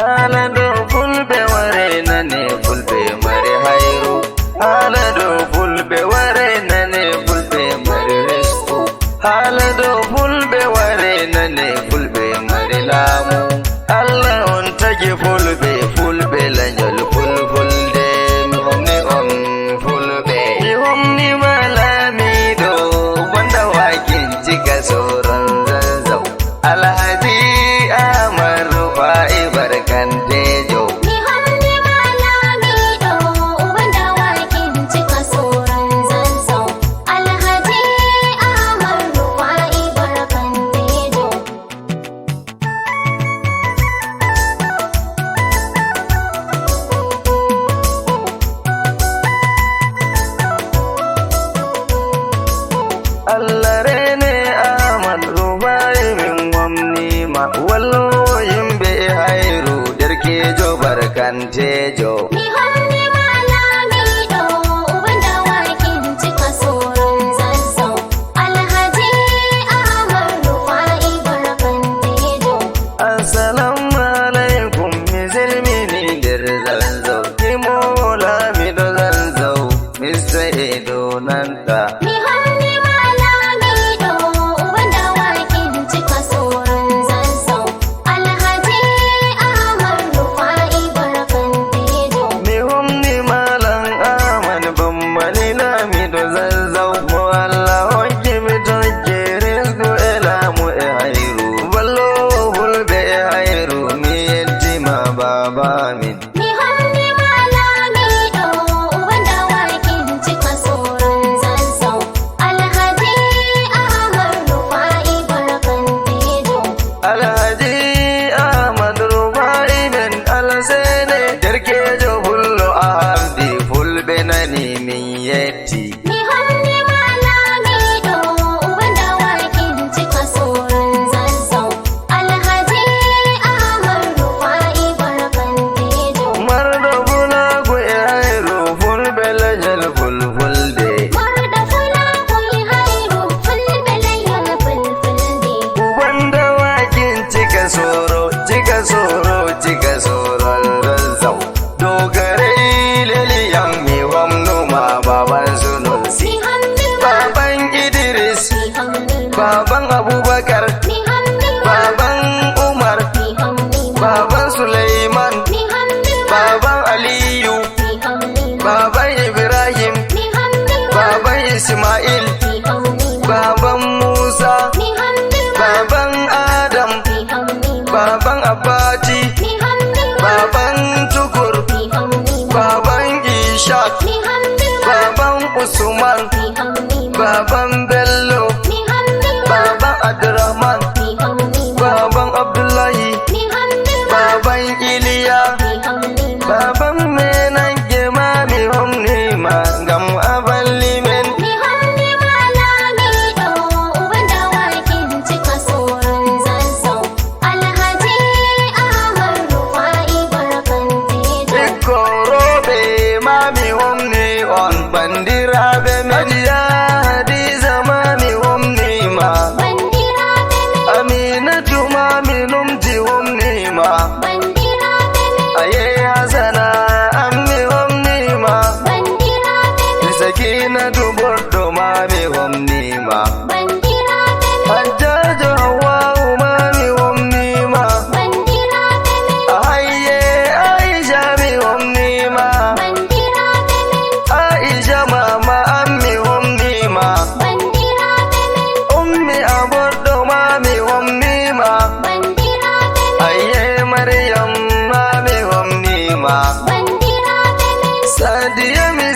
Halado fulbe ware nane fulbe mare hayru. Halado fulbe ware nane fulbe mare risku. Halado fulbe ware nane fulbe mare lamu. Allah on tagi fulbe fulbe lanjal fulfulde mi homni on fulbe. Mi homni malamido wanda wakin cika sauran zanzau. Alhaji Ahmad Rufai barkan tejo. Ni hamni malamido wanda wakin cika sauran zanzau. Alhaji Ahmad Rufai barkan tejo. Allah rene Ahmad Rufai min wamni ma wallo yimbe hayru derkejo barkan tejo. Ni hamni malamido wanda wakin cika sauran zanzau. Alhaji Ahmad Rufai barkan tejo. Assalamu alaikum mizilmini der zanzau. Kimola mido zanzau Mr. Edo nanta. Ni hamni malamido wanda wakin cika sauran zanzau. Alhaji Ahmad Rufai barkan tejo. Mi humni malam Ahmad bambani na mido zanzau. Mo Allah hokki mi tokki rizku elamu e hayru. Wallo fulbe e hayru mi yettima baba min. Ni hamni malamido wanda wakin cika sauran zanzau. Alhaji Ahmad Rufai barkan tejo. Alhaji Ahmad Rufai min alsene derkejo fullo ardi fulbe nani min yetti. Ni hamni malamido wanda wakin cika sauran zanzau. Alhaji Ahmad Rufai barkan tejo. Mardo fulagu e hayru fulbe lajal fulfulde. Marda fula kuli hairu fulbe layal fulfulde. Wanda wakin cika soro ranzau. Dogare leliyan mi wamnu ma baban sunulsi. Ni hamni Baban Idris, Ni hamni baban Abubakar, Ni hamni baban Umar, Ni hamni baban Sulaiman, Ni hamni baban Aliyu, Ni hamni baban Ibrahim, Ni hamni baban Ismail, Ni hamni baban Musa, Ni hamni baban Adam, Ni hamni baban Abati, Ni hamni baban Tukur, Ni hamni baban Ishaq, Ni hamni baban Usman, Ni hamni baban Bello, Ni hamni baban Abdurrahman, Ni hamni baban Abdullahi, Ni hamni baban Iliya, Ni hamni baban Menan Gemami Homni ma gam aballi men. Ni hamni malamido wanda wakin cika sauran zanzau. Alhaji Ahmad Rufai barkan tejo. Ikorobe mami Homni on bandirabe Hajiya Hadiza mami Homni ma. Bandira bene Aminatu mami Numti Homni ma. bandira bene Aye Hasana ammi Homni ma. bandira bene Sakinatu Bordo mami Homni ma. bandira bene Hajjajo Hawwa'u mami Homni ma. bandira bene Aye Aisha mi Homni ma. bandira bene Aisha mama ammi Homni ma. bandira bene Ummi abordo mami Homni ma. bandira bene Aye Maryam mami Homni ma. bandira bene Sadiya mi